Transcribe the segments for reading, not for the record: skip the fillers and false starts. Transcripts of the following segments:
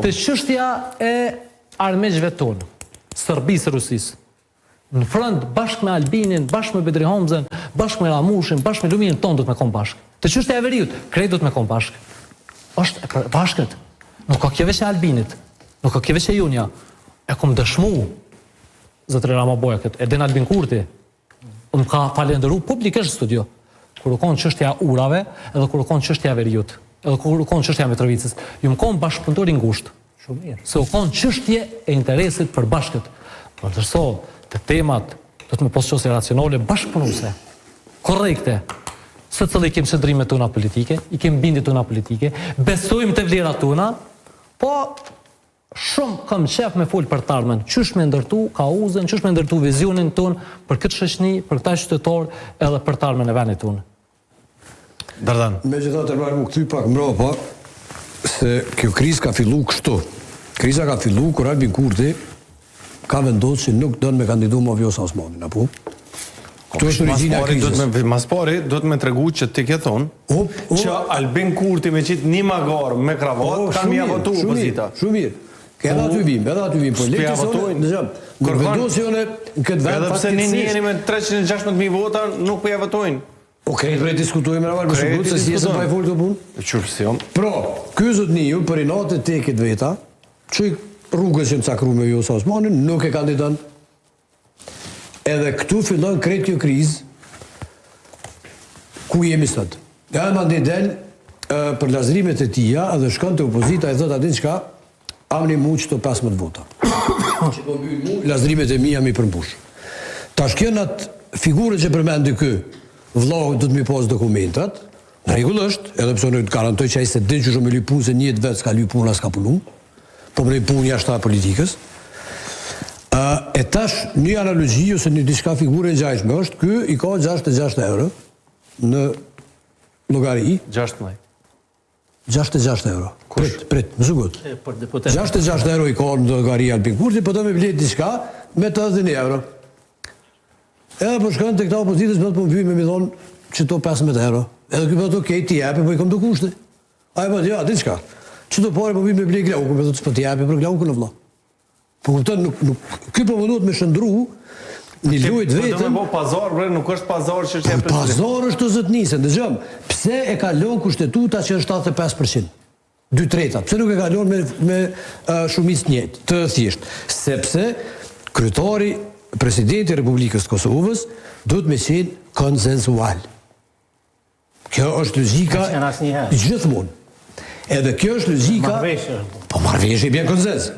Te çështja e armiqve tonë, Serbisë, Rusisë. Në front bashkë me Albinin, bashkë me Bedri Homzën, bashkë me Ramushin, bashkë me Luminin tonë do të me konë bashkë. Te çështja e veriut, krejt do të me konë bashkë. Është e bashkët. Nuk ka kjeve që Albinit, nuk ka kjeve që Junja. E kom dëshmu, zëtëre Rama Boja këtë, Eden Albin Kurti, më ka falenderu publikisht studio, kur u konë çështja urave, edhe kur u konë çështja veriut, edhe kur u konë çështja Mitrovicës. Ju më konë bashkëpunëtor i ngushtë. Shumë mirë. Se u konë çështje e interesit për bashkët. Por ndërso, të temat do të me posqose racionale bashkëpunuse, korrekte, se cëllë i kemë qëndrime tona politike, i kemë bindit tona politike, besojmë të vlerat tona, po shumë kam qef me folë për tarmen, qysh me ndërtu kauzën, qysh me ndërtu vizionin tonë për këtë shëshni, për këta qytetor edhe për tarmen e venit tonë. Dardan. Me gjitha të rrëmë këty pak mbrapa, se kjo kriz ka fillu kështu. Kriza ka fillu kur Albin Kurti ka vendosur që nuk don me kandidu më Vjosa Osmanin, apo? Këtu është origjina e krizës. Mas pari, do të me tregu që ti ke thonë që Albin Kurti me qitë një magar me kravat, kanë mja votu opozita. Shumë mirë. Edhe aty vim, po legjizone, dëgjëm, në vendosjone në këtë vend edhe pse ne jeni me 316.000 vota, nuk po ja votojnë. Okej, do të diskutojmë në më sigurt se si është pa folë këtë punë. Qërësion. Pra, ky zotniu për inatë të tekit veta, që rrugës që më cakru me Vjosa Osmanin, nuk e kandidan. Edhe këtu fillon krejt kjo krizë, ku jemi sot. Ja e mandi del për lazrimet e tia, edhe shkon të opozita e thot atin qka, amni mu që të 15 vota. Që po bëjnë mu, lazrimet e mija mi përmbush. Ta shkjenat figure që përmendi kë, vlohët të të mi posë dokumentat, në regull është, edhe pëso në të garantoj që a i se din që shumë e lypun, se njët vetë s'ka lypun, as ka punu, po më lypun jashtë ta politikës. E tash, një analogji, ose një diçka figure në gjajshme është, kë i ka 66 euro në logari. 66 euro. Prit, më sugut. 66 euro i ka në logari Albin Kurti, po të me blet diçka me 80 euro. Edhe po shkën të këta opozitës me të po më vyjnë me mi thonë që to 15 euro. Edhe këpë të okej, ti jepi, po i kom të kushte. A e po të ja, diçka. Që të pare po vyjnë me blet glaukën, me thotë që po ti jepi për glaukën në vla. Po këtën, këj po mënduhet me shëndru një lujt vetëm... Po të me po pazar, bre, nuk është pazar që është e president. Pazar është të zëtnisën, dhe gjëmë, pse e kalon kushtetuta që është 75%? 2/3, pse nuk e kalon me shumic njët, të thjesht? Sepse kryetari, presidenti Republikës të Kosovës, do të me qenë konsensual. Kjo është logjika gjithmonë. Edhe kjo është logjika... Po marrëveshje, bjen konsens.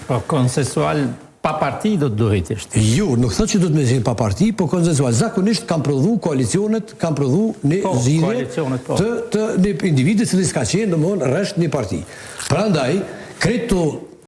Po konsensual pa parti do të duhet ishte. Jo, nuk thot që do të me qenë pa parti, po konsensual. Zakonisht kam prodhu koalicionet, kam prodhu një zgjidhje të një individit që s'ka qenë në mon rresht një parti. Prandaj, kreto